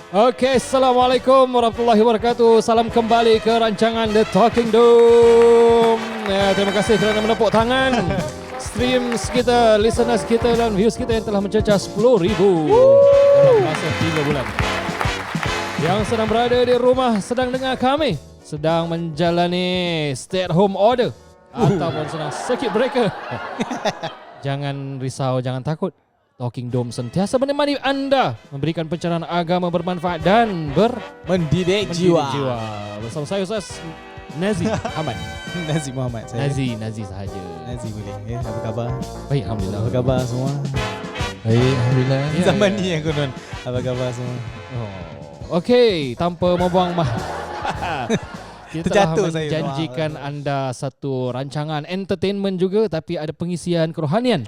Okey, Assalamualaikum warahmatullahi wabarakatuh. Salam kembali ke rancangan The Talking Dome. Terima kasih kerana menepuk tangan streams kita, listeners kita dan views kita yang telah mencecah 10,000 dalam masa 3 bulan. Yang sedang berada di rumah sedang dengar kami, sedang menjalani stay at home order ataupun sedang circuit breaker. Jangan risau, jangan takut. Talking Dome sentiasa menemani anda, memberikan pencerahan agama bermanfaat dan mendidik jiwa. Bersama saya Ustaz Nazi Ahmad. Nazi Muhammad saya. Nazi sahaja. Nazi boleh. Apa khabar? Baik, alhamdulillah. Apa khabar semua? Baik, alhamdulillah. Ya, Zaman ni yang konon. Apa khabar semua? Okey, tanpa membuang kita telah Terjatuh saya. menjanjikan anda satu rancangan entertainment juga, tapi ada pengisian kerohanian.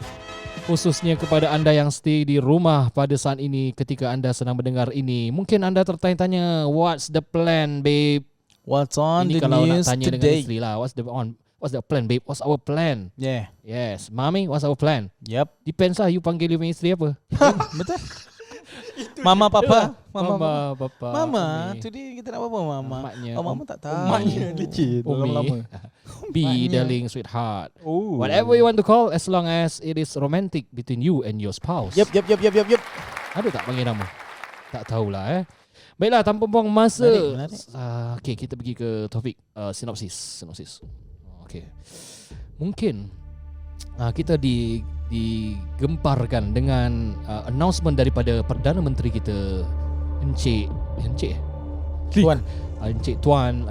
Khususnya kepada anda yang stay di rumah pada saat ini ketika anda sedang mendengar ini. Mungkin anda tertanya-tanya, what's the plan, babe? What's on Ini the kalau nak news tanya dengan today? isteri lah, what's the plan, babe? What's our plan? Yeah. Yes, mami, what's our plan? Yep. Depends lah you panggil you punya isteri apa. Betul. Mama papa. Mama, papa. Mama. Umi. Today kita nak apa mama? Maknya. Oh mama tak tahu. Maknya leceh Umi. lama. B, darling, sweetheart. Oh. Whatever you want to call, as long as it is romantic between you and your spouse. Yep. Ada tak panggil nama? Tak tahulah. Baiklah, tanpa buang masa. Menarik. Okay, kita pergi ke topik sinopsis. Okay. Mungkin kita digemparkan dengan announcement daripada Perdana Menteri kita Encik Tuan. Encik Tuan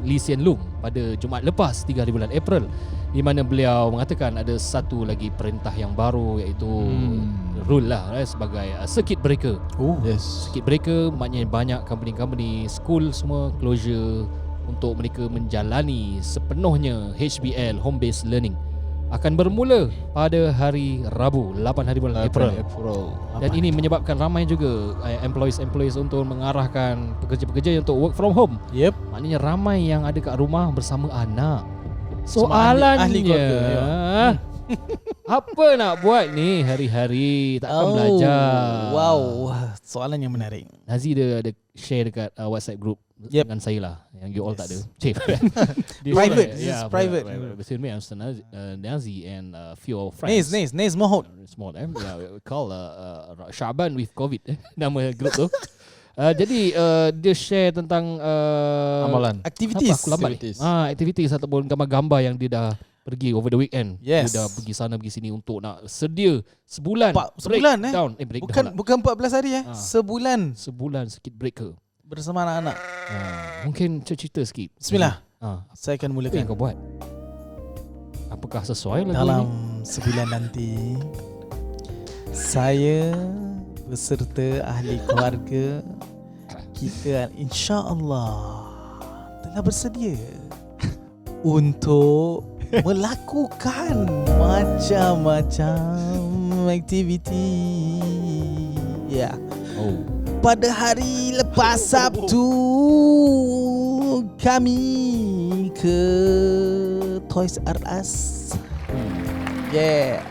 Lee Hsien Loong pada Jumaat lepas 3 hari bulan April, di mana beliau mengatakan ada satu lagi perintah yang baru, iaitu rule lah sebagai circuit breaker. Oh. Yes. Circuit breaker maknanya banyak company, school semua closure untuk mereka menjalani sepenuhnya HBL, home based learning. Akan bermula pada hari Rabu 8 hari bulan April. Dan ini menyebabkan ramai juga employees untuk mengarahkan pekerja-pekerja untuk work from home. Yep. Maknanya ramai yang ada kat rumah bersama anak. Semua ahli Soalannya, keluarga, apa nak buat ni hari-hari, takkan belajar. Wow. Soalan yang menarik. Nazi dia ada share dekat WhatsApp group dengan saya lah, yang you all tak ada. Cik. Private. This is private. Between me and Mr. Nazi and few of friends. Nice Mohot. Small we call Syaban with COVID nama group tu. Jadi dia share tentang Amalan. Activities. Aku lambat. Activities ataupun gambar-gambar yang dia dah pergi over the weekend. Yes. Dia dah pergi sana pergi sini untuk nak sedia sebulan sebulan breakdown. Bukan 14 hari Sebulan Sebulan circuit breaker bersama anak-anak. Mungkin cerita sikit. Bismillah. Apa Saya akan yang mulakan. kau buat? Apakah sesuai lagu Dalam ini? sebulan nanti, saya beserta ahli keluarga kita insya-Allah telah bersedia untuk melakukan macam-macam aktiviti. Ya. Oh. Pada hari lepas Sabtu, kami ke Toys R Us. Yeah.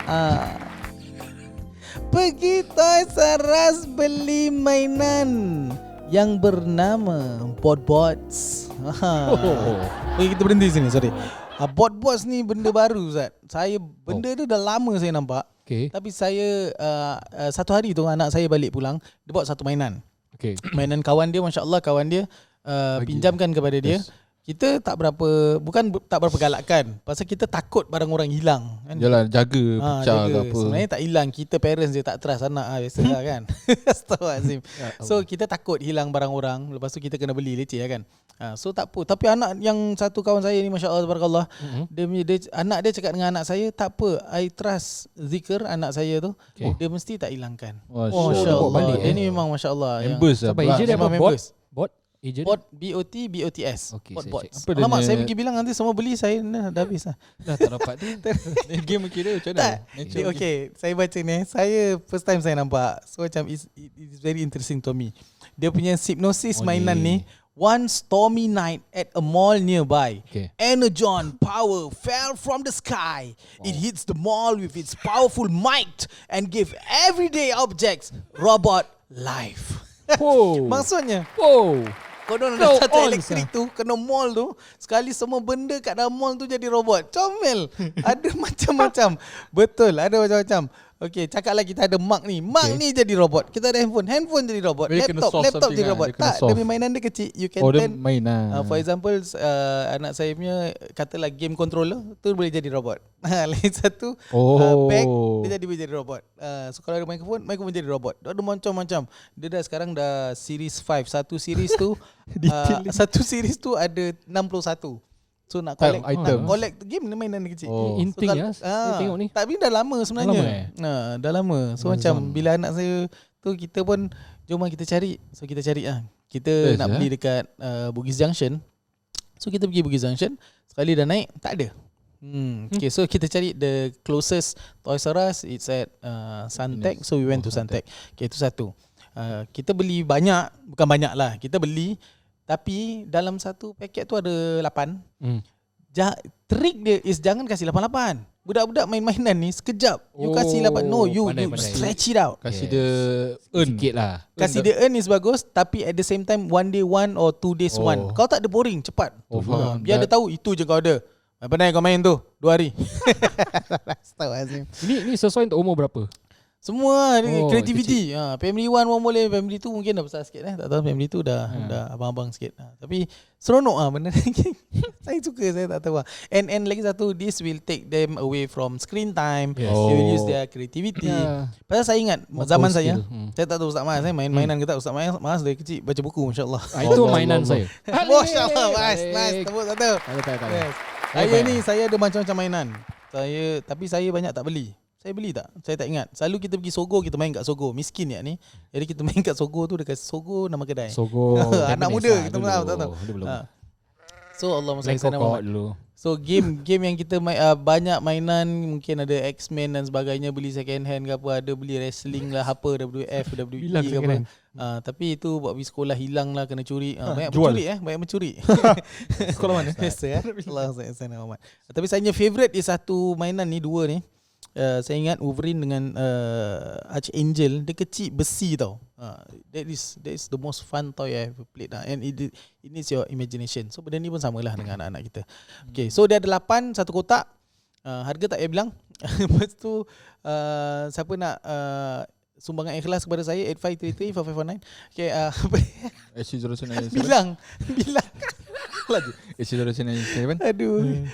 Pergi Toys R Us beli mainan yang bernama Bot-Bots. Okay, kita berhenti sini, sorry. Bot-Bots ni benda baru, Ustaz. Benda tu dah lama saya nampak. Okay. Tapi saya satu hari tu anak saya balik pulang, dia bawa satu mainan. Okay. Mainan kawan dia, masya-Allah kawan dia pinjamkan kepada dia. Kita tak berapa galakkan. Pasal kita takut barang orang hilang kan. Jalan jaga pecah ke apa. Sebenarnya tak hilang, kita parents dia tak trust anak biasalah kan. Astagfirullahalazim. So kita takut hilang barang orang, lepas tu kita kena beli leceh kan. So tak apa. Tapi anak yang satu kawan saya ni, masya-Allah tabarakallah, dia anak dia cakap dengan anak saya, tak apa, I trust zikir anak saya tu. Dia mesti tak hilangkan. Masya-Allah. Balik, Dia ni memang masya-Allah. Members lah. Sampai agent dia apa? Bot? Agent? BOTS. Okay, Bot-Bots. Apa dia Alamak, ni? saya pergi bilang nanti semua beli, saya dah habis lah. Dah tak dapat dia. Game kira macam Tak. mana? Okay, saya baca ni. Saya first time saya nampak. So macam it's very interesting to me. Dia punya hypnosis mainan ni. One stormy night at a mall nearby, Energon power fell from the sky. It hits the mall with its powerful might and gave everyday objects robot life. Oh. Maksudnya Oh. konon Go ada satu on, elektrik tu kena mall tu, sekali semua benda kat dalam mall tu jadi robot. Comel. Ada macam-macam. Betul, ada macam-macam. Okey, cakaplah kita ada Mark ni. Mark ni jadi robot. Kita ada handphone jadi robot. Dia kena solve Laptop something jadi lah. robot. Dia kena Tak, solve. demi mainan dia kecil. You can Dia turn main lah. For example, anak saya punya katalah game controller tu boleh jadi robot. Lain satu bag dia boleh jadi robot. So kalau ada mikrofon jadi robot. Dia ada macam-macam. Dia dah sekarang dah series 5. Satu series tu satu series tu ada 61. So nak collect Item. collect game ni mainan dia kecil. Inting ya. Saya tengok ni. Tapi dah lama sebenarnya. Dah lama. So macam bila anak saya tu kita pun jom kita cari. So kita cari kita nak beli dekat Bugis Junction. So kita pergi Bugis Junction, sekali dah naik tak ada. Okay, so kita cari the closest Toys R Us, it's at Suntec. So we went to Suntec. Okay, itu satu. Kita beli banyak, bukan banyak lah. Kita beli tapi dalam satu paket tu ada 8. Trik dia is jangan kasih 88. Budak-budak main-mainan ni sekejap you kasih 8. No, you stretch it out. Kasih dia earn sikit lah. Kasih dia earn is bagus, tapi at the same time one day one or 2 days one. Kau tak ada boring, cepat. Biar dia tahu itu je kau ada. Pandai kau main tu 2 hari. Astagfirullahalazim. Ini sesuai untuk umur berapa? Semua creativity. Family 1 pun boleh, family 2 mungkin dah besar sikit tak tahu, family 2 dah abang-abang sikit. Tapi seronok benda ni. Saya suka, saya tak tahu. And lagi satu, this will take them away from screen time. They will use their creativity. Pasal saya ingat zaman saya tak tahu Ustaz Mas, saya main-mainan ke tak. Ustaz Mas dari kecil baca buku, masya-Allah. Itu mainan saya. Masya-Allah, nice. Tepuk satu. Saya ada macam-macam mainan. Tapi saya banyak tak beli. Saya beli tak? Saya tak ingat. Selalu kita pergi Sogo, kita main kat Sogo. Miskin ni. Jadi kita main kat Sogo tu dekat Sogo nama kedai. Sogo. Anak muda kita tahu. So Allah Muhammad dulu. So game yang kita banyak mainan, mungkin ada X-Men dan sebagainya, beli second hand ke apa, ada beli wrestling lah apa, WWF, WWE ke apa. Tapi itu buat pergi sekolah hilang lah, kena curi. Banyak mencuri. Sekolah mana? Biasa Allah. Tapi saya favourite is satu mainan ni, dua ni. Saya ingat Wolverine dengan Archangel. Dia kecil besi tau. That is the most fun toy I ever played and it needs your imagination. So benda ni pun samalah dengan anak-anak kita. Okay, so dia ada 8 satu kotak. Harga tak payah bilang. Lepas tu siapa nak sumbangan ikhlas kepada saya 8533 4549. Okay, bilang lagi. Aduh.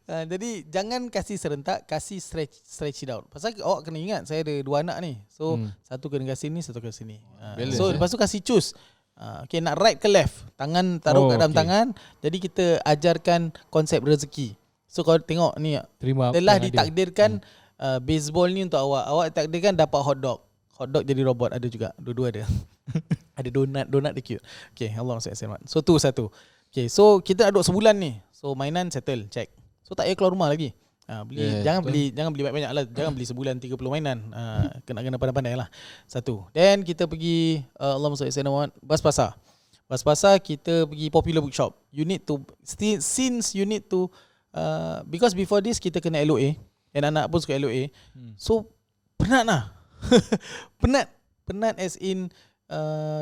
Jadi jangan kasih serentak, kasih stretch it out. Pasal awak kena ingat saya ada 2 anak ni. So satu kena kasih ni, satu kena sini. So lepas tu kasih choose. Okay, nak right ke left? Tangan taruh kat dalam tangan. Jadi kita ajarkan konsep rezeki. So kau tengok ni, telah ditakdirkan baseball ni untuk awak. Awak takdirkan dapat hotdog. Hotdog jadi robot, ada juga. Dua-dua ada. Ada donat dia cute. Okay, Allah SWT. So tu satu. Okay, so kita ada sebulan ni. So mainan settle, check. So tak payah keluar rumah lagi. Jangan beli banyak-banyak lah. Jangan beli sebulan 30 mainan. Kena pandai-pandai lah. Satu. Then kita pergi Allahumma salli ala Muhammad, Bas Pasar kita pergi Popular Bookshop. You need to because before this kita kena LOA. Dan anak pun suka LOA. So penat lah. penat as in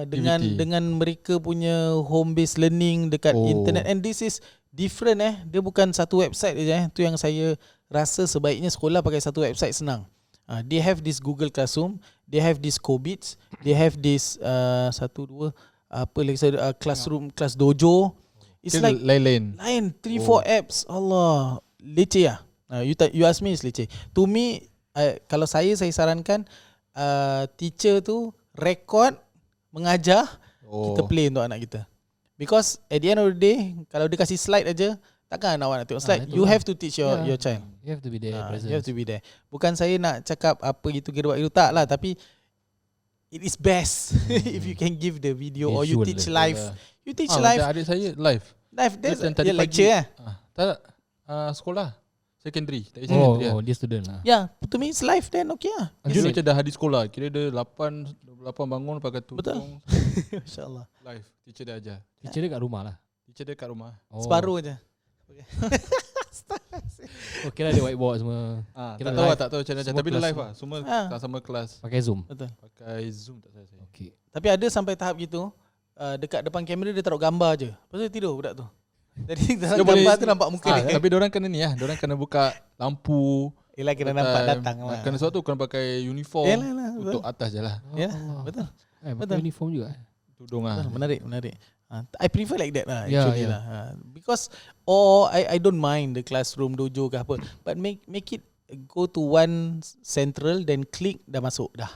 dengan mereka punya home based learning dekat internet, and this is different. Dia bukan satu website je. Tu yang saya rasa sebaiknya sekolah pakai satu website senang. They have this Google Classroom, they have this Cobits, they have this classroom, class dojo. It's like lain 3-4 apps. Allah, leceh lah. You ask me, it's leceh. To me, kalau saya sarankan teacher tu record mengajar, kita play untuk anak kita. Because at the end of the day, kalau dia kasih slide aja, takkan awak nak tengok slide. You have to teach your child. You have to be there. You have to be there. Bukan saya nak cakap apa gitu buat itu, tak lah. Tapi it is best if you can give the video or you teach live. You teach live. Adik saya live. Dia lecture Tak, sekolah secondary. Dia student lah. Yeah, to me it's live then okay lah. Dia macam dah hadis sekolah. Kira dia 8 bangun pakai tudung. Betul. Masya-Allah. Live. Teacher dia ajar. Teacher dia kat rumah lah. Teacher dia kat rumah. Separuh je. Okay. Kira ada whiteboard semua. Tak tahu lah, tak tahu macam mana. Semua Tapi kelas live lah. Semua tak sama kelas. Pakai Zoom. Betul. Pakai Zoom tak salah saya. Okey. Tapi ada sampai tahap gitu, dekat depan kamera dia taruh gambar je. Lepas tu dia tidur budak tu. Jadi dalam Dia boleh- gambar tu nampak muka dia. Tapi diorang kena ni lah. Diorang kena buka lampu. Yelah kena nampak datang lah. Kena sesuatu kena pakai uniform. Yelah, betul. Untuk atas je lah. Ya, betul. Pakai Betul. uniform juga. Tudung lah. Menarik. I prefer like that lah Ya, actually ya. lah. Because I don't mind the classroom dojo ke apa, but make it go to one central then click dah masuk dah.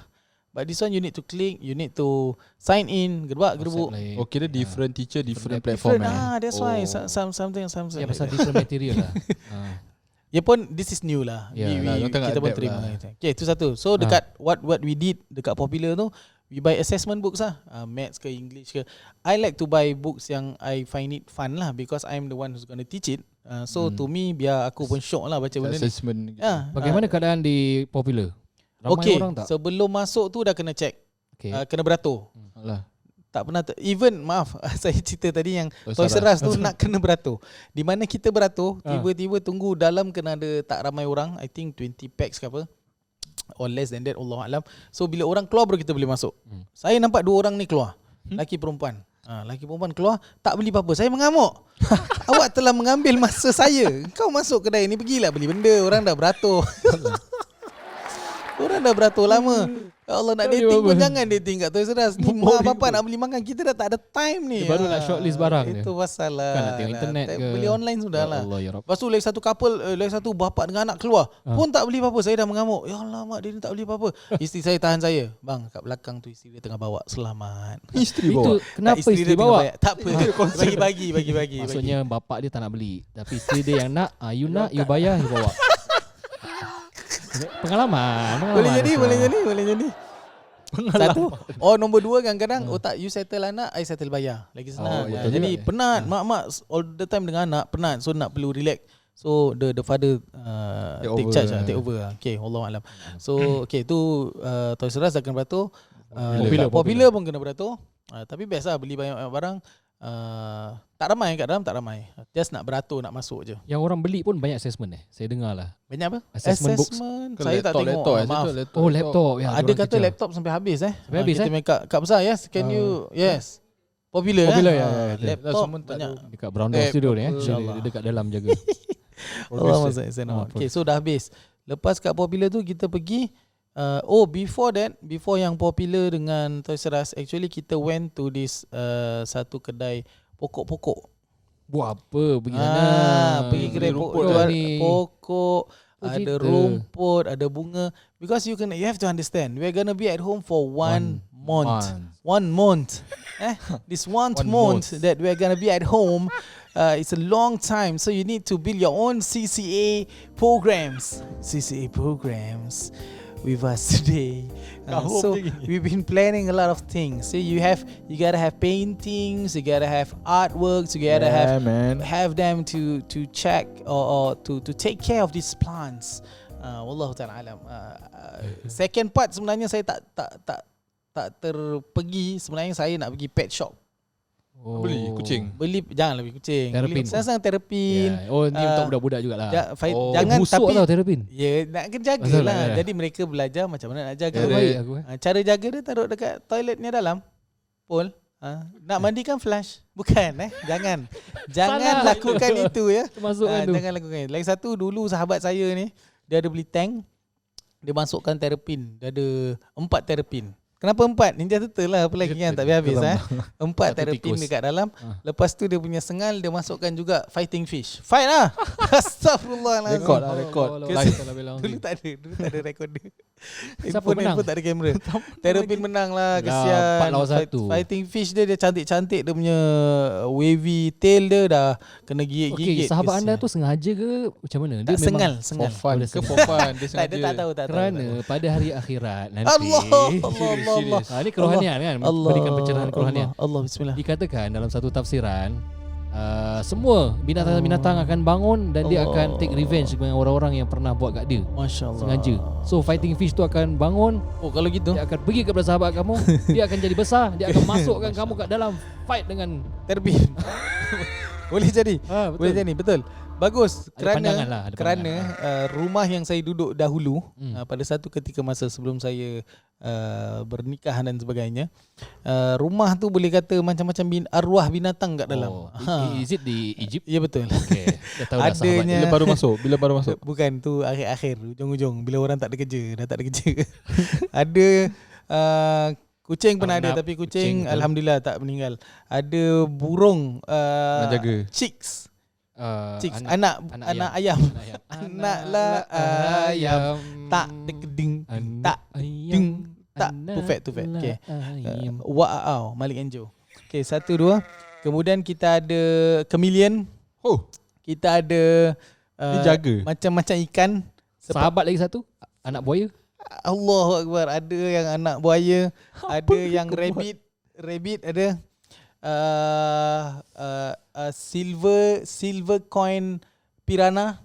But this one you need to click, you need to sign in, gerbuk. Lain. Oh kira different teacher, different Different, platform That's why something Ya, like pasal that. different material lah. Ya pun this is new lah. Ya, lah, tengah Kita pun adapt terima. lah. Okay, itu satu. So dekat what we did dekat Popular tu, we buy assessment books lah. Maths ke English ke. I like to buy books yang I find it fun lah because I'm the one who's going to teach it. So to me biar aku pun shock lah baca benda ni. Assessment. Bagaimana keadaan di Popular? Ramai Okay, orang tak? sebelum masuk tu dah kena check. Okay. Kena beratur. Alah. Tak pernah even maaf saya cerita tadi yang Toys Toys R Us tu nak kena beratur. Di mana kita beratur, Ah. tiba-tiba tunggu dalam kena ada tak ramai orang, I think 20 packs ke apa. Or less than that, Allah alam. So bila orang keluar baru kita boleh masuk. Saya nampak dua orang ni keluar. Laki perempuan. Laki perempuan keluar tak beli apa-apa. Saya mengamuk. Awak telah mengambil masa saya. Kau masuk kedai ni pergilah beli benda. Orang dah beratur. Orang dah beratur lama. Ya Allah nak Tak dating boleh pun apa. jangan dating kat Toys R Us. Ni mak bapak nak beli makan, kita dah tak ada time ni. Dia baru nak shortlist barang dia. Itu pasal lah. Kan nak tengok internet ke. Beli online sudah Ya lah. Allah, ya Rabb. Lepas tu lagi satu couple, lagi satu bapak dengan anak keluar. Pun tak beli apa-apa. Saya dah mengamuk. Ya Allah mak, dia ni tak beli apa-apa. Isteri saya tahan saya. Bang, kat belakang tu isteri dia tengah bawa. Selamat. Isteri Itu bawa. kenapa Tak, isteri dia bawa? tengah Tak apa. Bagi. Maksudnya bapak dia tak nak beli, tapi isteri dia yang nak. You nak, you bayar, you bawa. Pengalaman. Boleh jadi. Pengalaman. Satu. Nombor dua kadang-kadang tak you settle anak, I settle bayar. Lagi senang. betul Jadi juga. penat. Mak all the time dengan anak penat. So nak perlu relax. So the father take over. charge lah, take over lah. Okay, Allah alam. So okay tu Toys R Us dah kena beratur. Popular pun kena beratur. Tapi best lah beli banyak barang. Tak ramai kat dalam, tak ramai. Just nak beratur, nak masuk je. Yang orang beli pun banyak assessment Saya dengar lah. Banyak apa? Assessment books. Saya tak tengok. Maaf. Oh, laptop. Ya, Ada diorang kata kejar. laptop sampai habis Sampai habis, kita main kad besar. Yes, can you? Yes. Popular Popular, kan? ya, ya, ya. Laptop Semua tak banyak. Dekat Brown Door Studio ni InsyaAllah. Dia dekat dalam jaga. Allah masa saya nak. Okay, so dah habis. Lepas kat Popular tu kita pergi. Before that, before yang Popular dengan Toys R Us, actually kita went to this satu kedai pokok-pokok. Buat apa? Pergi sana. Pergi kedai rumput pokok, lah ni. pokok, Oh, ada cerita. rumput, ada bunga. Because you have to understand, we're gonna be at home for one month. 1 month. This one month that we're gonna be at home. It's a long time, so you need to build your own CCA programs. CCA programs with us today. So we've been planning a lot of things. So you gotta have paintings, you gotta have artworks, you gotta have them to check or to take care of these plants. Wallahu ta'ala alam. Second part sebenarnya saya tak terpergi. Sebenarnya saya nak pergi pet shop. Beli kucing. Janganlah beli kucing. Terapin. Senang terapin. Ya. Oh, ni untuk budak-budak jugalah. Jangan busuk tapi tau terapin. ya nak kena jaga Betul lah. lah, ya. Jadi mereka belajar macam mana nak jaga. Baik aku. Cara jaga dia taruh dekat toiletnya dalam. Pol. Nak mandikan flush. Bukan Jangan Salah. lakukan itu ya. Termasukkan tu. Jangan lakukan. Lagi satu dulu sahabat saya ni, dia ada beli tank. Dia masukkan terapin. Dia ada 4 terapin. Kenapa 4? Ninja Turtle lah. Apa lagi kan tak habis 4 Satu terapin tikus. dekat dalam. Lepas tu dia punya sengal dia masukkan juga fighting fish. Fight lah. Astagfirullahalazim. Rekod lah, rekod. Dulu tak ada recorder. Siapa Handphone menang? tak ada kamera. Terapin menang lah, Lah, kesian. 4 lawan 1. Fighting fish dia cantik-cantik, dia punya wavy tail dia dah kena gigit-gigit. Okey, sahabat anda Kesian. tu sengaja ke macam mana? tak sengal. For fun ke for fun? Dia Tak, dia tak sengaja. tahu tak tahu. Kerana pada hari akhirat nanti. Allah. Ini kerohanian kan? Berikan pencerahan kerohanian. Allah bismillah. Dikatakan dalam satu tafsiran, semua binatang-binatang akan bangun dan dia akan take revenge dengan orang-orang yang pernah buat kat dia. Masya-Allah. Sengaja. So fighting fish tu akan bangun, Oh kalau gitu. dia akan pergi kepada sahabat kamu, dia akan jadi besar, dia akan masukkan kamu kat dalam fight dengan Terapin. Boleh jadi. betul. Boleh jadi betul. Bagus Ada pandangan kerana lah, ada kerana pandangan. rumah yang saya duduk dahulu Hmm. pada satu ketika masa sebelum saya bernikah dan sebagainya, rumah tu boleh kata macam-macam arwah binatang kat dalam. Oh, is it di Egypt? Ya betul. Okay. Dah tahu dah sahabat. Adanya Bila baru masuk. bukan tu akhir-akhir ujung-ujung bila orang tak ada kerja, dah tak ada kerja. Ada kucing pernah ada Arnab, tapi kucing, kucing betul. alhamdulillah tak meninggal. Ada burung Nak jaga. chicks. Chicks Anak anak ayam. ayam. Anaklah ayam tak dekeding tak ding tak perfect okay. Wow Malik Enjo. Okay, 1 2. Kemudian kita ada chameleon, Oh, kita ada dia jaga. macam-macam ikan. Sahabat lagi satu, anak buaya. Allahu Akbar, ada yang anak buaya, ada yang rabbit ada silver coin piranha.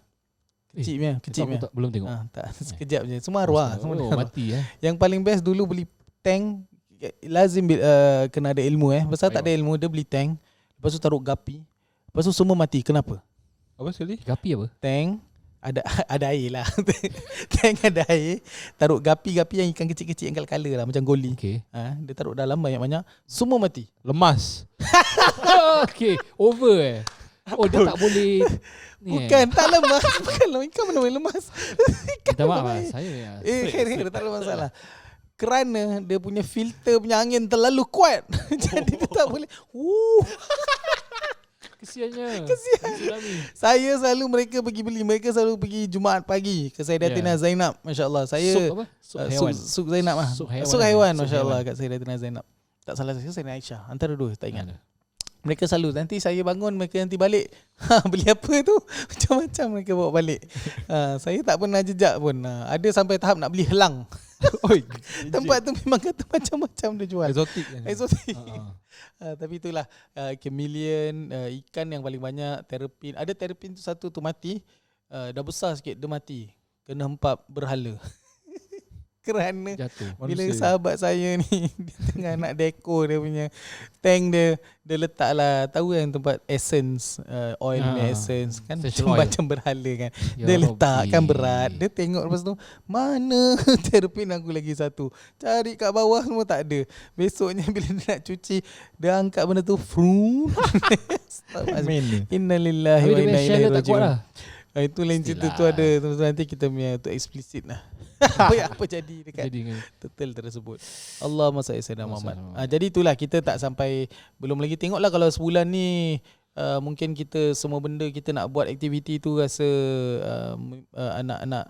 Kecil punya. Belum tengok. Tak sekejap je. Semua arwah, semua Oh, arwah. mati Yang paling best dulu beli tank, lazim kena ada ilmu pasal tak ada ilmu dia beli tank, lepas tu taruh gapi, lepas tu semua mati. Kenapa? Apa sekali? Gapi apa? Tank ada air lah. Tank ada air, taruh gapi-gapi yang ikan kecil-kecil yang colour lah macam goli. Okay. Dia taruh dalam banyak-banyak, semua mati. Lemas. Okay, over Oh, dia tak boleh ni Bukan, tak lemas. Bukan lemas. Ikan mana boleh lemas? Minta maaf lah, saya Kira tak ada masalah. Kerana dia punya filter punya angin terlalu kuat. Jadi dia tak boleh. Kesiannya. Tsunami. Saya selalu mereka selalu pergi Jumaat pagi ke Sayyidatina Zainab, masya-Allah. Saya Sup apa? Sup haiwan. Sup Zainab lah. Sup haiwan. Sup haiwan Sup masya-Allah haiwan. kat Sayyidatina Zainab. Tak salah saya Sayyidatina Aisyah. Antara dua tak ingat. Ada. Mereka selalu nanti saya bangun, mereka nanti balik. Beli apa tu? Macam-macam mereka bawa balik. Saya tak pernah jejak pun. Ada sampai tahap nak beli helang. Oi, Tempat tu memang kata macam-macam dia jual. eksotik kan. Exotic. Ha. Tapi itulah chameleon, ikan yang paling banyak, terapin. Ada terapin tu satu tu mati, dah besar sikit dia mati. Kena hempap berhala. Kerana Jatuh. bila Manusia. sahabat saya ni dia tengah nak dekor dia punya tank dia letaklah, tahu yang tempat essence, oil punya essence kan, Essential oil. macam berhala kan. Ya Dia Rabbi. letakkan berat. Dia tengok lepas tu, mana terapin aku lagi satu. Cari kat bawah semua tak ada. Besoknya bila dia nak cuci, dia angkat benda tu, frum. Main ni. Innalillahi Tapi wa dia inna punya shell ilaihi dia tak kuat rajiun. lah. Itu lain cerita tu Mestilah. ada. Nanti kita punya tu eksplisit lah. apa jadi dekat Jadi kan. detail tersebut. Allahumma salli sayyidina Allahumma Muhammad. salli. Jadi itulah, kita tak sampai, belum lagi tengoklah kalau sebulan ni mungkin kita semua benda kita nak buat aktiviti tu rasa anak-anak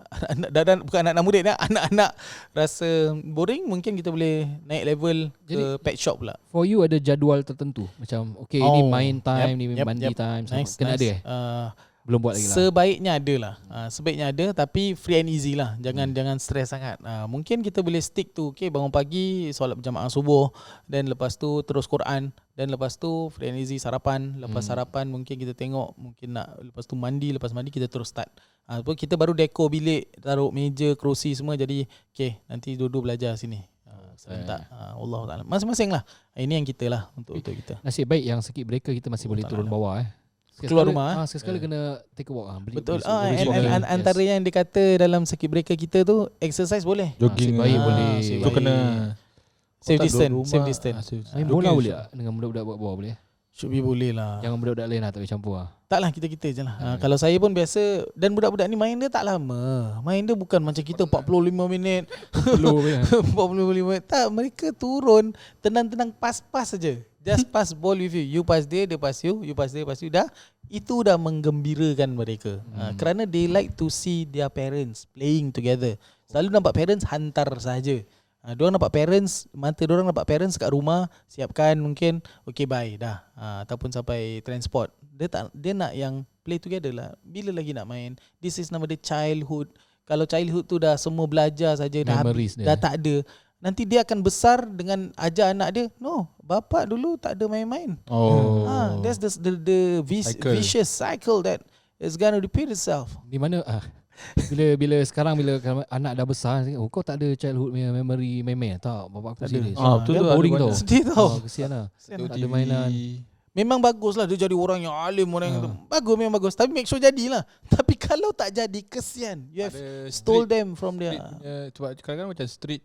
bukan anak-anak murid dah, anak-anak rasa boring, mungkin kita boleh naik level ke Jadi- pet shop pula. For you ada jadual tertentu? Macam okay, ini main time, ni mandi time. Nice, Kena nice. ada Belum buat lagi lah. Sebaiknya ada lah. Sebaiknya ada, tapi free and easy lah. Jangan stres sangat. Mungkin kita boleh stick tu, okay, bangun pagi solat berjamaah subuh, dan lepas tu terus Quran, dan lepas tu free and easy sarapan. Lepas sarapan mungkin kita tengok, mungkin nak lepas tu mandi, lepas mandi kita terus start. Kita baru dekor bilik, taruh meja, kerusi semua, jadi okay, nanti dua-dua belajar sini. Serentak. Allah Ta'ala. Masing-masing lah. Ini yang kita lah untuk kita. Nasib baik yang circuit breaker kita masih boleh turun bawah Keluar rumah, sekali kena take a walk Betul. beli Antara yang dikata dalam circuit breaker kita tu, exercise boleh. Jogging. Nasib baik boleh. nasib Tu baik. kena Safe tak distance, duduk rumah. safe distance. Main bola boleh tak? Dengan budak-budak buat bawah boleh? Should be boleh lah. Jangan budak-budak lain lah, tak boleh campur lah. Taklah, kita-kita je lah. Kalau saya pun biasa, dan budak-budak ni main dia tak lama. Main dia bukan macam kita 45 minit. 45 minit. Tak, mereka turun tenang-tenang, pas-pas saja. Just pass ball with you. You pass dia pass you. You pass dia pass you. Dah. Itu dah menggembirakan mereka. Kerana they like to see their parents playing together. Selalu nampak parents hantar saja. Diorang nampak parents, mata diorang nampak parents kat rumah, siapkan mungkin, okay bye dah. Ataupun sampai transport. Dia nak yang play together lah. Bila lagi nak main? This is nama dia childhood. Kalau childhood tu dah semua belajar saja, dah Memories habis, dia. dah tak ada. Nanti dia akan besar dengan ajar anak dia, no, bapak dulu tak ada main-main. Oh. That's the Cycle. vicious cycle that is gonna repeat itself. Di mana bila sekarang bila anak dah besar, oh, kau tak ada childhood punya memory main-main? Tak, bapak aku Tak ada. serius. Betul Dia tu, ada boring banyak. tau. Sedih tau. Kesian lah. Kesian Tak lah. ada mainan. Memang bagus lah dia jadi orang yang alim, orang yang tu. Bagus, memang bagus. Tapi make sure jadilah. Tapi kalau tak jadi, kesian. You have stole them from Street their... punya, sebab kadang-kadang macam street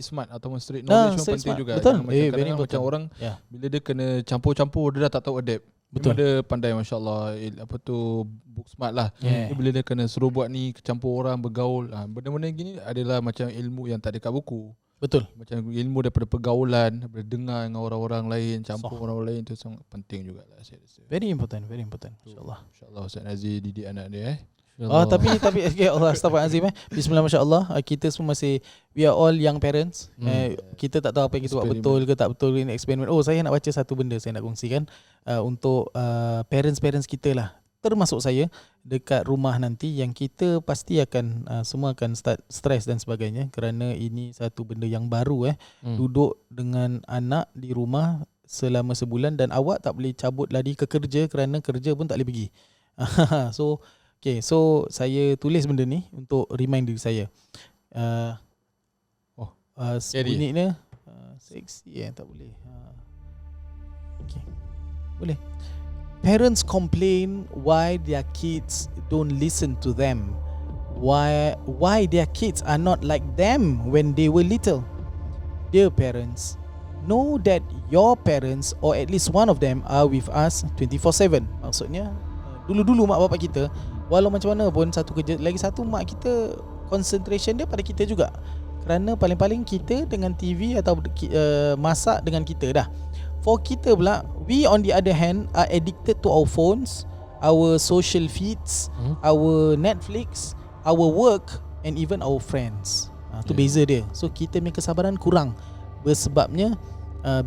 smart ataupun street Nah, knowledge pun street penting smart. juga. Betul. Jangan macam Very kadang-kadang important. macam orang bila dia kena campur-campur dia dah tak tahu adapt. Betul. Memang dia pandai masya-Allah, apa tu, book smart lah. Yeah. Bila dia kena suruh buat ni, campur orang, bergaul, benda-benda gini adalah macam ilmu yang tak ada kat buku. Betul. Macam ilmu daripada pergaulan, daripada dengar dengan orang-orang lain, campur orang lain, tu sangat penting jugalah saya rasa. Very important, insya-Allah. InsyaAllah Ustaz Nazir didik anak dia Tapi okay, Allah astagfirullahalazim. Bismillah, masya-Allah. Kita semua masih, we are all young parents. Kita tak tahu apa yang kita buat betul ke tak betul ini eksperimen. Saya nak baca satu benda saya nak kongsikan untuk parents kita lah. Termasuk saya dekat rumah nanti yang kita pasti akan semua akan start stres dan sebagainya kerana ini satu benda yang baru duduk dengan anak di rumah selama sebulan dan awak tak boleh cabut lari ke kerja kerana kerja pun tak boleh pergi. So saya tulis benda ni untuk remind diri saya. Bunyi ni seksi tak boleh. Okay. Boleh. Parents complain why their kids don't listen to them. Why their kids are not like them when they were little. Dear parents, know that your parents or at least one of them are with us 24/7. Maksudnya dulu-dulu mak bapak kita walau macam mana pun satu kerja, lagi satu mak kita concentration dia pada kita juga. Kerana paling-paling kita dengan TV atau masak dengan kita dah. For kita pula, we on the other hand are addicted to our phones, our social feeds, our Netflix, our work and even our friends. Tu beza dia. So kita punya kesabaran kurang. Bersebabnya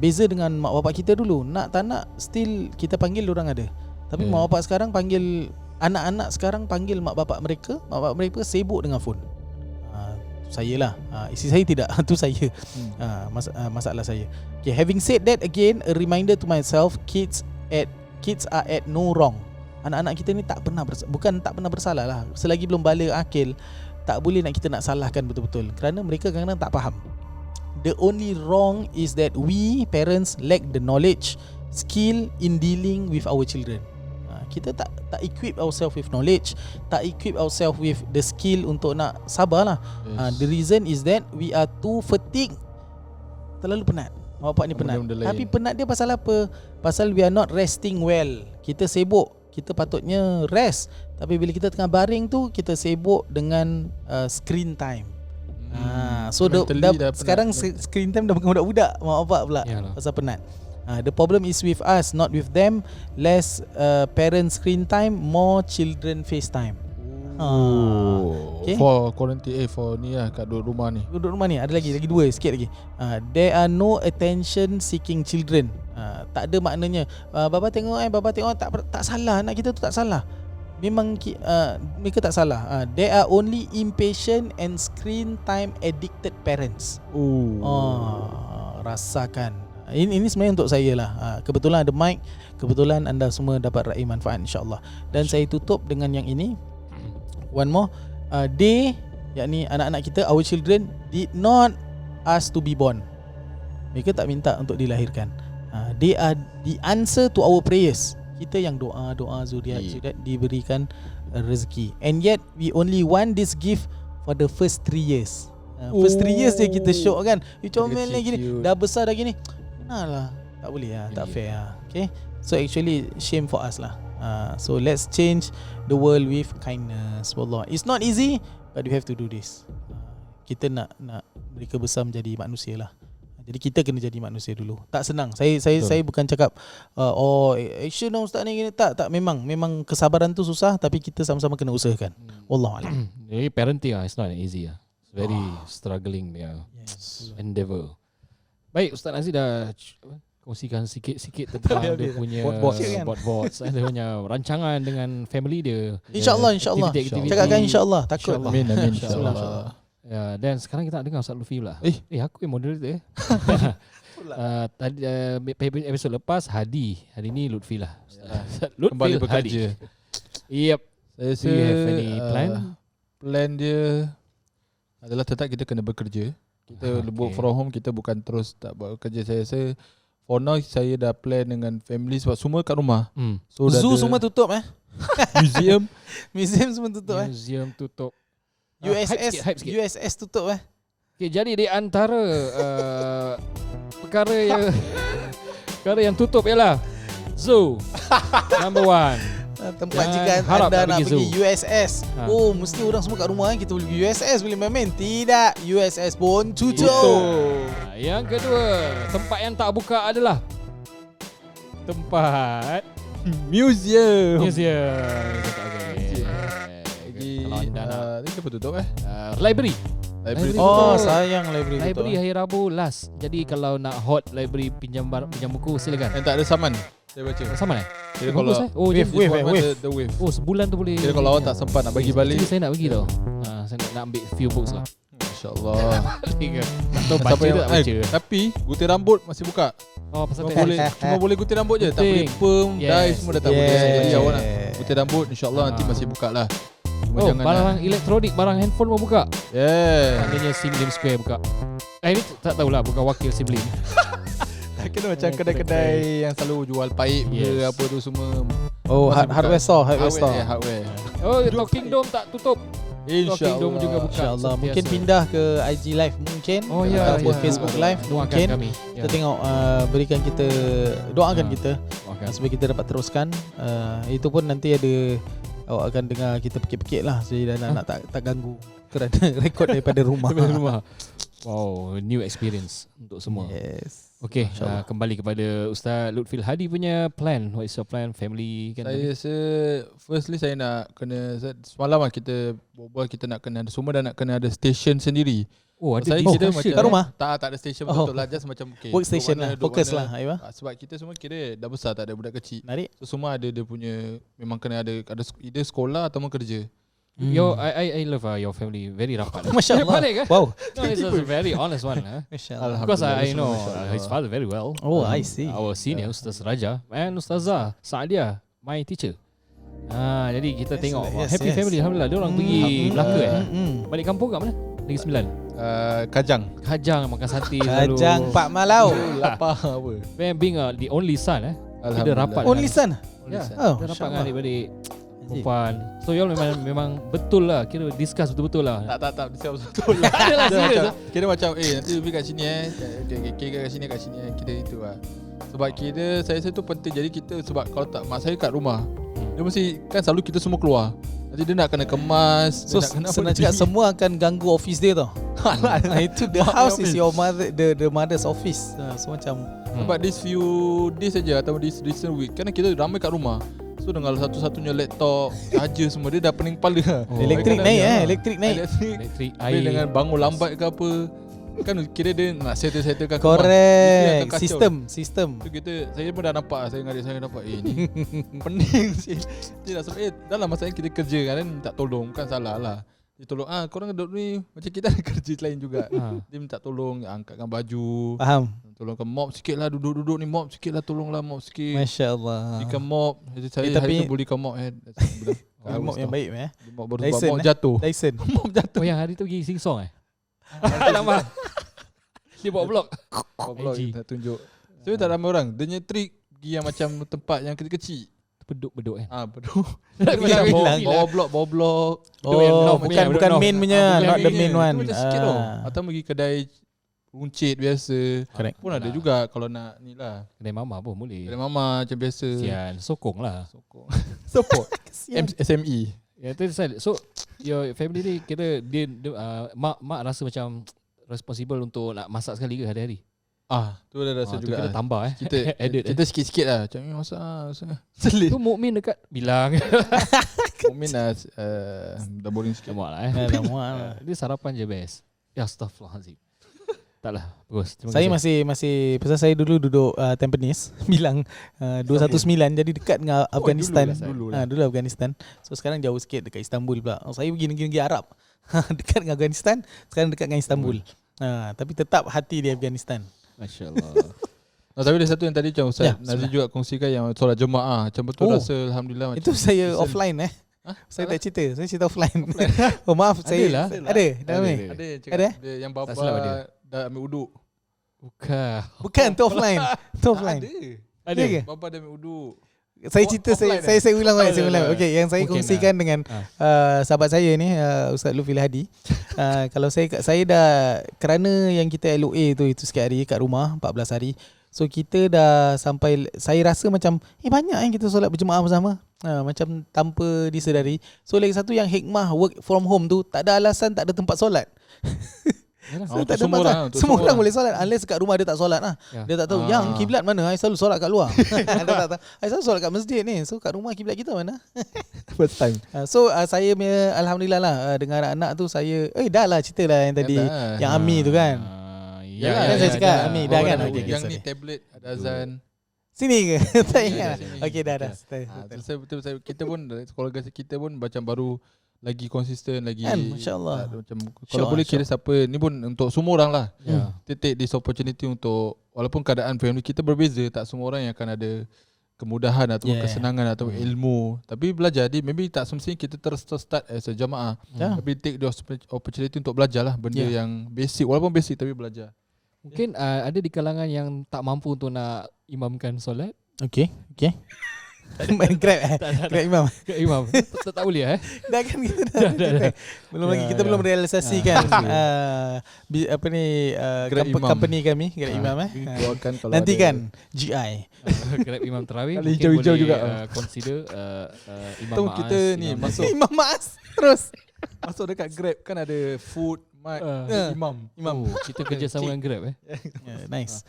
beza dengan mak bapak kita dulu. Nak tak nak still kita panggil orang ada. Tapi mak bapak sekarang panggil, anak-anak sekarang panggil mak bapak mereka sibuk dengan phone. Saya lah, isteri saya tidak. Tu saya masalah saya. Okay, having said that, again a reminder to myself, kids are at no wrong. Anak-anak kita ni tak pernah bukan tak pernah bersalah lah. Selagi belum balik akil, tak boleh kita nak salahkan betul-betul kerana mereka kadang-kadang tak faham. The only wrong is that we parents lack the knowledge, skill in dealing with our children. Kita tak equip ourselves with knowledge, tak equip ourselves with the skill untuk nak sabar lah. The reason is that we are too fatigued, terlalu penat. Bapak ni penat. Tapi penat dia pasal apa? Pasal we are not resting well. Kita sibuk, kita patutnya rest. Tapi bila kita tengah baring tu, kita sibuk dengan screen time. So sekarang screen time dah bukan budak-budak, mak bapak pula. Pasal penat. The problem is with us, not with them. Less parent screen time, more children FaceTime. Okay. For quarantine, for ni lah kat duduk rumah ni. Duduk rumah ni ada lagi dua sikit lagi. There are no attention seeking children. Tak ada maknanya baba tengok tak salah, anak kita tu tak salah. Memang mereka tak salah. There are only impatient and screen time addicted parents. Rasakan. Ini sebenarnya untuk saya lah. Kebetulan ada mic, kebetulan anda semua dapat raih manfaat insya-Allah. Dan saya tutup dengan yang ini. One more. They, yakni anak-anak kita, our children did not ask to be born. Mereka tak minta untuk dilahirkan. They are the answer to our prayers. Kita yang doa zuriat diberikan rezeki. And yet we only want this gift for the first 3 years. First 3 years je kita syok kan. Comel lagi ni, dah besar dah gini. Lah, tak boleh lah, tak fair lah. Okay, so actually shame for us lah. So let's change the world with kindness. Wallah, it's not easy, but we have to do this. Kita nak mereka besar menjadi manusia lah. Jadi kita kena jadi manusia dulu. Tak senang. Saya bukan cakap action ustaz ni gini, tak memang kesabaran tu susah, tapi kita sama-sama kena usahakan. Wallahualam. Jadi parenting it's not easy lah. It's very struggling endeavour. Baik, Ustaz Nazir dah kongsikan sikit-sikit tentang dia punya board-boards, dia punya rancangan dengan family dia. InsyaAllah. Cakapkan insyaAllah. Takut. Amin insyaAllah. Ya, dan sekarang kita nak dengar Ustaz Lutfi pula. Aku yang moderator. Tadi episod lepas Hadi. Hari ni Lutfi lah. Lutfi kembali bekerja. Yep. Saya Do you have any plan? Plan dia adalah tetap kita kena bekerja. Kita work from home, kita bukan terus tak buat kerja. Saya rasa for now saya dah plan dengan family sebab semua kat rumah. So dah Zoo ada semua tutup museum. Museum semua tutup Museum tutup. USS hype sikit. USS tutup Okay, jadi di antara perkara yang tutup ialah zoo. Number 1. Tempat Jangan jika harap anda nak nak pergi pergi zoo. USS. Oh, mesti orang semua kat rumah kita boleh pergi USS boleh main-main. Tidak, USS pun tutup. Yang kedua, tempat yang tak buka adalah tempat Museum. museum. Lagi Kalau anda nak ni apa tutup library. Library. Oh, sayang library tutup. Library hari Rabu last. Jadi kalau nak hot library pinjam buku silakan. Yang tak ada saman. Saya baca. Sama Kira Bagus, kalau Oh, Wave, jadi- wave. the wave. Oh, sebulan tu boleh. Kira kalau awak tak sempat nak bagi balik. Actually, saya nak pergi tau. Saya nak ambil few books lah. Masya-Allah. Tak tahu baca Siapa yang tak baca. tapi gunting rambut masih buka. Oh, pasal Cuma test. boleh cuma boleh gunting rambut je, tak boleh Gunting. perm, Yes. dye semua dah tak boleh. Yes. Jadi awak nak gunting rambut insya-Allah nanti Ah. masih buka lah. Cuma Oh, jangan barang elektronik, barang handphone pun buka. Yeah. Maknanya Simlim Square buka. Ini tak tahulah, bukan wakil Simlim. Kena macam kedai-kedai yang selalu jual paip ke Yes. apa tu semua. Oh, Masih buka. hardware store, hardware store. Hardware. Oh, Talking Dome tak tutup. Talking Dome juga buka. InsyaAllah. sentiasa. Mungkin pindah ke IG Live mungkin. Oh ya, Ataupun ya. Facebook Live Doakan mungkin. kami. Kita tengok berikan kita doakan Ah. kita Doakan. supaya kita dapat teruskan. Itu pun nanti ada awak akan dengar kita pekik-pekik lah. Jadi dah nak tak ganggu kerana rekod daripada rumah. Daripada rumah. Wow, new experience untuk semua. Yes. Okey, InsyaAllah. kembali kepada Ustaz Lutfil Hadi punya plan. What is your plan? Family kan? Saya rasa firstly saya nak kena semalam lah kita berbual kita nak kena semua dah nak kena ada station sendiri. Oh, ada Saya discussion. kira macam Kat rumah? Tak ada station Oh. betul lah, just macam okay, Workstation lah. Fokus lah. Ayo. Sebab kita semua kira dah besar, tak ada budak kecil. Narik. So semua ada dia punya memang kena ada either sekolah atau kerja. I love your family. Very rapat. Masya Allah. Balik, Wow. No, it's a very honest one. Masya Allah. Because I Alhamdulillah, know Masya his Allah. father very well. Oh, I see. Our senior Ustaz Raja and Ustazah Saadia, my teacher. Jadi kita Yes, tengok yes, happy yes. family. Alhamdulillah. Dia orang pergi Melaka Balik kampung kat mana? Negeri Sembilan. Kajang. Kajang makan sate selalu. Kajang Pak Malau. Lapar apa? Being the only son kita Alhamdulillah. rapat. Only son. Ya, Oh, kita rapat Masya dengan Allah. adik-beradik perempuan. So you all memang betul lah. Kira discuss betul-betul lah. Tak betul lah. Adalah Kira serius. macam, kira macam nanti lebih kat sini kira kat sini kira itu lah. Sebab kira saya rasa tu penting. Jadi kita sebab kalau tak mak saya kat rumah dia mesti kan selalu kita semua keluar. Nanti dia nak kena kemas. So dia nak kena apa senang lagi. cakap semua akan ganggu office dia tau. Itu the house is your mother, the mother's office. So macam Sebab this few days saja atau this recent week kan kita ramai kat rumah. So dengan satu-satunya laptop, charger semua dia dah pening kepala. Oh. elektrik Kadang- naik Ya. elektrik naik. Elektrik, Dia air. dengan bangun lambat ke apa. Kan kira dia nak settle-settlekan Correct. kacau. Sistem. So kita saya pun dah nampak saya dengan adik saya nampak ni pening sih. Dia dah sampai dalam masa kita kerja kan minta tolong kan salah lah. Dia tolong korang duduk ni macam kita ada kerja lain juga. Dia minta tolong angkatkan baju, Faham. tolongkan mop sikit lah duduk-duduk ni mop sikit lah tolonglah mop sikit. Masya Allah. Belikan mop. Saya tapi- hari tu belikan mop Mop yang baik Mop baru sebab Dyson, mop jatuh. Dyson. Mop jatuh. Oh, yang hari tu pergi sing song Lama. Dia bawa blog. Blog IG. nak tunjuk. Saya tak ramai orang. Dia punya trick pergi yang macam tempat yang kecil-kecil. Beduk kan. Betul. Bilang. Bawa blok. Oh, Bedok yang bukan North. main punya, bukan not the main main Itu one. macam sikit tau. Atau pergi kedai runcit biasa. Correct. Pun ada juga kalau nak ni lah. Kedai mama pun boleh. Kedai mama macam biasa. Sian, sokong lah. Support. Kesian. SME. Ya, tu saya. So, your family ni kira dia mak rasa macam responsible untuk nak masak sekali ke hari-hari? Tu dah rasa Tu juga. kita tambah Kita edit. kita sikit-sikit lah. Macam masak. Selit. Tu Mukmin dekat bilang. Mungkin dah boring sikit. Lemak lah Dah muak lah. Dia sarapan je best. Ya, astaghfirullahalazim. Taklah, bagus. Terima Saya kasih. masih pasal saya dulu duduk Tampines bilang 219 jadi dekat dengan Afghanistan. dulu lah. Dulu Afghanistan. So sekarang jauh sikit dekat Istanbul pula. Saya pergi negeri-negeri Arab. Dekat dengan Afghanistan, sekarang dekat dengan Istanbul. Tapi tetap hati di Afghanistan. Masya-Allah. Tapi ada satu yang tadi macam Ustaz Ya, Nazri juga kongsikan yang solat jemaah. Macam betul Oh. rasa alhamdulillah macam. Itu saya listen. offline Saya tak cerita. Saya cerita offline. Offline. Oh maaf saya. Adalah. Ada. Dah Ada. main. Ada yang Ada? cakap dia yang bapa Tak silap dia. dah ambil uduk. Bukan. Bukan tu offline. Itu offline. Ada ke? Bapa dia ambil uduk. Saya cerita saya ulang balik, saya ulang. Okey, yang saya Mungkin kongsikan dengan sahabat saya ni Ustaz Lufil Hadi. Kalau saya dah, kerana yang kita LOA tu itu sikit hari kat rumah 14 hari. So kita dah sampai, saya rasa macam banyak yang kita solat berjemaah bersama. Macam tanpa disedari. So lagi satu yang hikmah work from home tu, tak ada alasan, tak ada tempat solat. So, tak ada semua masalah. orang, untuk Semua semua orang boleh solat. Unless kat rumah dia tak solat lah. Dia tak tahu yang kiblat mana. I selalu solat kat luar. Dia tak tahu. I selalu solat kat masjid ni. So kat rumah kiblat kita mana? First time. So saya punya alhamdulillah lah dengan anak-anak tu saya dah lah cerita lah yang tadi yang Ami tu kan. Kan saya cakap Ami dah kan. Yang ni tablet ada azan. Sini ke? Tak ingat. Sini. Okey dah. Betul. Kita pun keluarga kita pun macam baru lagi konsisten lagi. Masya-Allah. Macam kalau boleh kira siapa ni pun untuk semua orang lah. Kita take this opportunity untuk, walaupun keadaan family kita berbeza, tak semua orang yang akan ada kemudahan atau kesenangan atau ilmu, tapi belajar maybe tak semestinya kita terus start as a jamaah. Tapi take the opportunity untuk belajar lah benda yang basic, walaupun basic tapi belajar. Mungkin ada di kalangan yang tak mampu untuk nak imamkan solat. Okey. Main Grab imam. Imam tak boleh Dah kan kita dah. Belum lagi kita belum realisasikan apa ni company kami Grab Imam nanti kan GI Grab Imam Tarawih Kali mungkin hijau-hijau boleh juga. Consider Imam Tahu Maas. kita ni masuk Imam Maas terus masuk dekat Grab kan ada food, mic, imam. Kita kerjasama dengan Grab nice.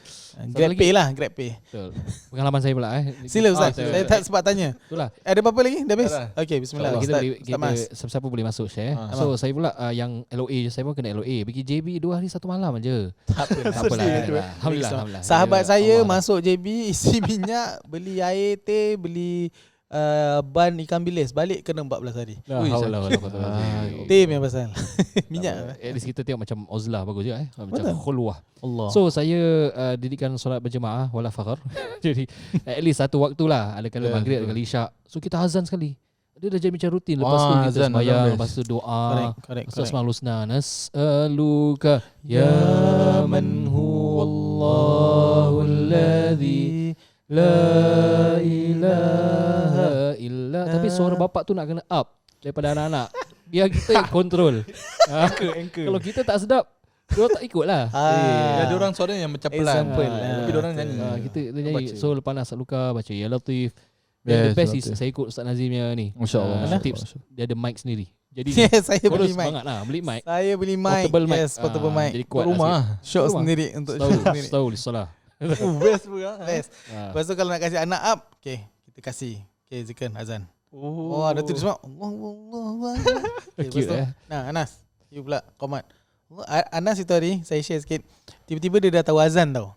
Grab Pay lah, Grab Pay. Betul. Pengalaman saya pula Sila Ustaz, saya tak sempat tanya. Itulah. Ada apa-apa lagi? Dah habis? Dah. Okey, bismillah. Kita Ustaz, boleh, Ustaz Mas. siapa boleh masuk share. So saya pula yang LOA, saya pun kena LOA. Pergi JB 2 hari 1 malam aja. Tak Apalah. Alhamdulillah. Sahabat saya masuk JB, isi minyak, beli air teh, beli ban ikan bilis, balik kena 14 hari. Teh punya pasal. Minyak. At least kita tengok macam Ozlah bagus juga macam khulwah. Allah. So saya didikkan solat berjemaah wala fakhar. Jadi at least satu waktu lah, ada kala maghrib, ada kala isyak. So kita azan sekali. Dia dah jadi macam rutin. Lepas tu kita sembahyang, lepas tu doa. Lepas Asmaul Husna, nas'aluka ya man huwallahu alladhi la ilaha illa. Tapi suara bapak tu nak kena up daripada anak-anak, biar kita yang control. Kalau kita tak sedap, dia tak ikut lah. Ada orang suara yang macam pelan, tapi dia orang nyanyi. Kita nyanyi. So lepas nak Luka baca Ya Latif. The best is saya ikut Ustaz Nazimnya ni. Masya-Allah. Tips dia ada mic sendiri. Jadi saya beli mic. Semangat lah beli mic. Saya beli mic. Portable mic. Portable mic. Jadi kuat rumah. Shot sendiri untuk shot sendiri. Tahu solat. Best pula. Best. Lepas tu kalau nak kasih anak up, kita kasih. Zikir azan. Ada tu semua. Allah. Cute Nah, Anas, you pula komat. Anas itu hari saya share sikit. Tiba-tiba dia dah tahu azan tau.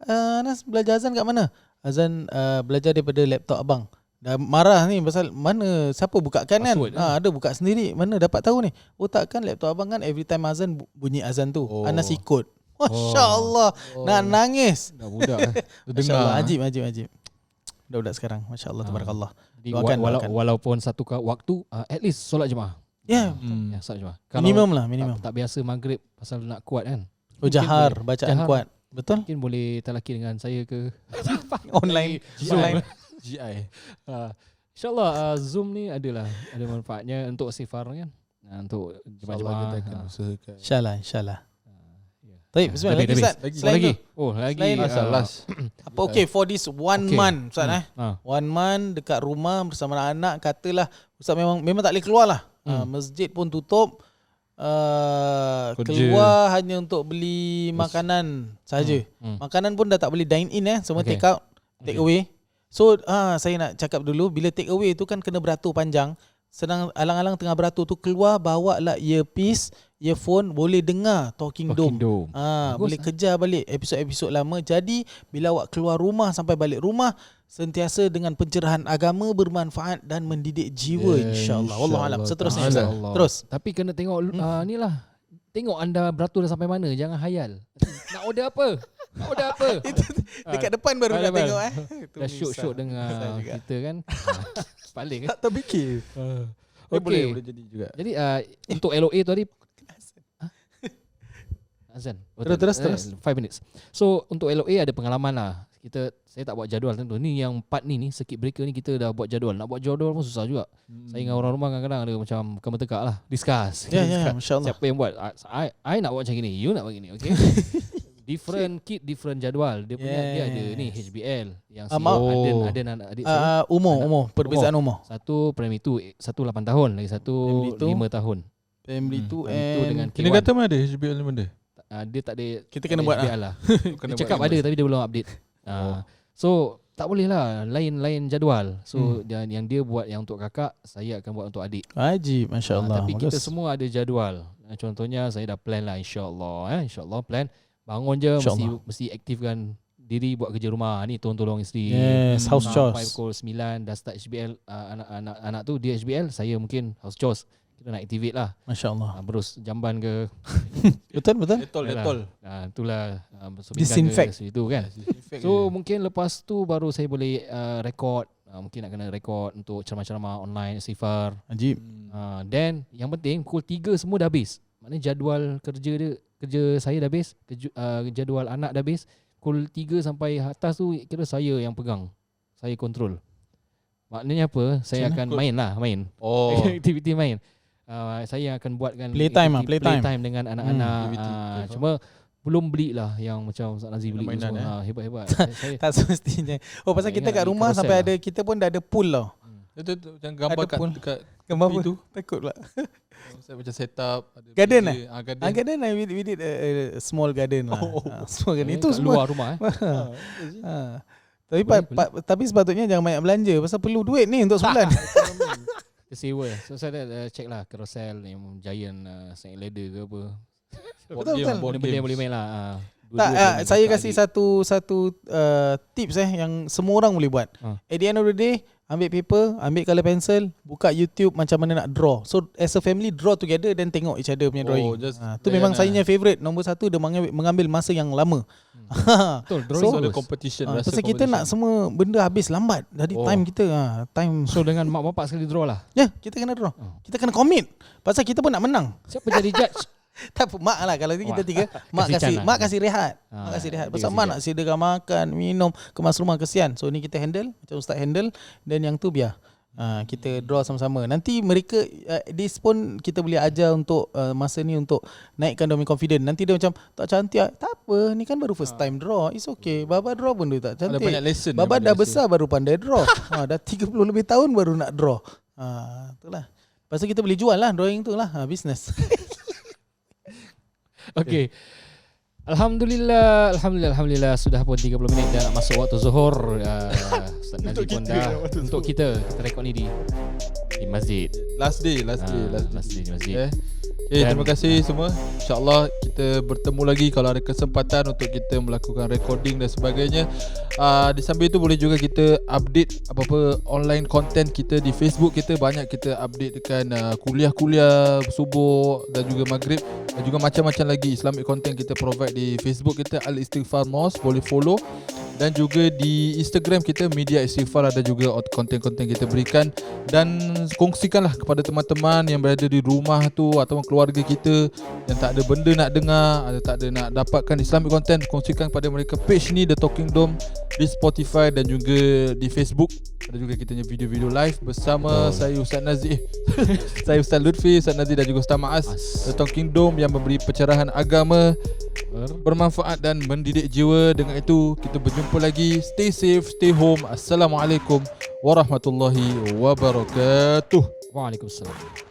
Anas belajar azan kat mana? Azan belajar daripada laptop abang. Dah marah ni pasal mana siapa bukakan kan? Ada buka sendiri. Mana dapat tahu ni? Takkan laptop abang kan every time azan bunyi azan tu. Anas ikut. Masya-Allah. Nak nangis. Dah budak Masya-Allah, ajib. Budak-budak sekarang. Masya-Allah, tabarakallah. Doakan. Walaupun satu waktu at least solat jemaah. Solat jemaah. Minimum lah. Tak biasa maghrib pasal nak kuat kan. Jahar, bacaan kuat. Betul? Mungkin boleh talaki dengan saya ke online. GI. InsyaAllah Zoom ni ada manfaatnya untuk sifar kan. Untuk jemaah-jemaah. Kita akan usahakan. InsyaAllah. Baik, bismillah. Lagi. Lagi. Apa for this one month Ustaz One month dekat rumah bersama anak, katalah Ustaz memang tak boleh keluar lah. Masjid pun tutup. Keluar hanya untuk beli makanan saja. Makanan pun dah tak boleh dine in semua take out, take away. So saya nak cakap dulu, bila take away tu kan kena beratur panjang. Senang alang-alang tengah beratur tu keluar, bawa lah earpiece, earphone, boleh dengar Talking Dome. Boleh kejar balik episod-episod lama. Jadi bila awak keluar rumah sampai balik rumah, sentiasa dengan pencerahan agama, bermanfaat dan mendidik jiwa, insya-Allah. Wallahualam. Seterusnya terus. Tapi kena tengok ni lah. Tengok anda beratur dah sampai mana, jangan hayal. Nak order apa? Itu dekat depan baru nak tengok Dah syok-syok dengar kita kan. Paling tak terfikir. Boleh jadi juga. Jadi untuk LOA tu tadi azan. Terus 5 minutes. So untuk LOA ada pengalaman lah. saya tak buat jadual tentu. Ni yang part ni circuit breaker ni kita dah buat jadual. Nak buat jadual pun susah juga. Saya dengan orang rumah kadang-kadang ada macam kemertekak lah. Discuss. Masya-Allah. Siapa yang buat? I nak buat macam gini. You nak buat gini. Okay. Different kit, different jadual. Dia punya dia ada ni HBL yang ada anak adik saya. Umur perbezaan umur. Satu primary 2, satu 8 tahun, lagi satu 5 tahun. Family 2 dengan Kini K1. kata mana ada HBL ni benda? Dia tak ada. Kita kena buat HBL lah. Dia cakap ada tapi dia belum update. So tak boleh lah lain jadual. So yang dia buat yang untuk kakak, saya akan buat untuk adik. Ajib, masya-Allah. Tapi kita semua ada jadual. Contohnya saya dah plan lah, insya-Allah insya-Allah plan. Bangun je mesti aktifkan diri buat kerja rumah. Ni tolong isteri. Yes, house chores. 5 pukul 9 dah start HBL. Anak tu dia HBL, saya mungkin house chores. Kita nak activate lah. Masya-Allah. Berus jamban ke. Betul. Detol. Itulah Disinfect itu kan. So mungkin lepas tu baru saya boleh record. Mungkin nak kena record untuk ceramah-ceramah online, istighfar. Ajib. Then yang penting pukul 3 semua dah habis. Maknanya jadual kerja saya dah habis, jadual anak dah habis. Pukul 3 sampai atas tu kira saya yang pegang. Saya kontrol. Maknanya apa? Saya akan main. Aktiviti main. Saya akan buatkan playtime dengan anak-anak. Cuma belum belilah yang macam Ustaz Nazri beli semua. Hebat-hebat. saya tak semestinya. Pasal kita kat rumah sampai ada kita pun dah ada pool tau. Itu macam gambar kat gambar itu. Takut pula. Saya macam set up garden garden we did a small garden lah. Small garden itu semua luar rumah Tapi sepatutnya jangan banyak belanja pasal perlu duit ni untuk sebulan. Kita sewa. So saya dah check lah Carousel yang Giant Snake Ladder ke apa. Betul. Benda yang boleh main lah. Saya kasih satu tips yang semua orang boleh buat. At the end of the day, ambil paper, ambil colour pencil, buka YouTube macam mana nak draw. So as a family draw together then tengok each other punya drawing. Tu memang saya punya favourite. Nombor 1 dia mengambil masa yang lama. Betul, drawing ada competition. Pasal kita nak semua benda habis lambat. Jadi time kita time. So dengan mak bapak sekali draw lah. Ya, kita kena draw. Kita kena commit. Pasal kita pun nak menang. Siapa jadi judge? Tak apa, mak lah kalau kita tiga. Mak kasih rehat. Mak kasih rehat. Pasal mak nak sediakan makan, minum, kemas rumah, kesian. So ni kita handle, macam ustaz handle. Dan yang tu biar kita draw sama-sama. Nanti mereka this pun kita boleh ajar untuk masa ni untuk naikkan dia confident. Nanti dia macam tak cantik. Tak apa, ni kan baru first time draw. It's okay. Baba draw pun dia tak cantik. Ada banyak lesson. Baba dah besar baru pandai draw. Dah 30 lebih tahun baru nak draw. Itulah. Lepas tu kita boleh jual lah drawing tu lah. Business. Okay. Alhamdulillah sudah pun 30 minit dah nak masuk waktu zuhur. Ustaz Nazri pun dah untuk kita rekod ni di masjid. Last day di masjid. Terima kasih semua. InsyaAllah kita bertemu lagi kalau ada kesempatan untuk kita melakukan recording dan sebagainya. Di samping itu boleh juga kita update apa-apa online content kita di Facebook kita. Banyak kita update dekat kuliah-kuliah subuh dan juga maghrib. Dan juga macam-macam lagi Islamic content kita provide di Facebook kita Al-Istighfar Mosque, boleh follow. Dan juga di Instagram kita Media Istighfar, ada juga konten-konten kita berikan. Dan kongsikanlah kepada teman-teman yang berada di rumah tu atau keluarga kita yang tak ada benda nak dengar, atau tak ada nak dapatkan Islamic content. Kongsikan kepada mereka page ni The Talking Dome di Spotify dan juga di Facebook. Ada juga kita punya video-video live bersama saya Ustaz Nazri. Saya Ustaz Lutfi, Ustaz Nazri dan juga Ustaz Maas. The Talking Dome yang memberi pencerahan agama bermanfaat dan mendidik jiwa. Dengan itu kita berjumpa lagi. Stay safe, stay home. Assalamualaikum warahmatullahi wabarakatuh. Waalaikumsalam.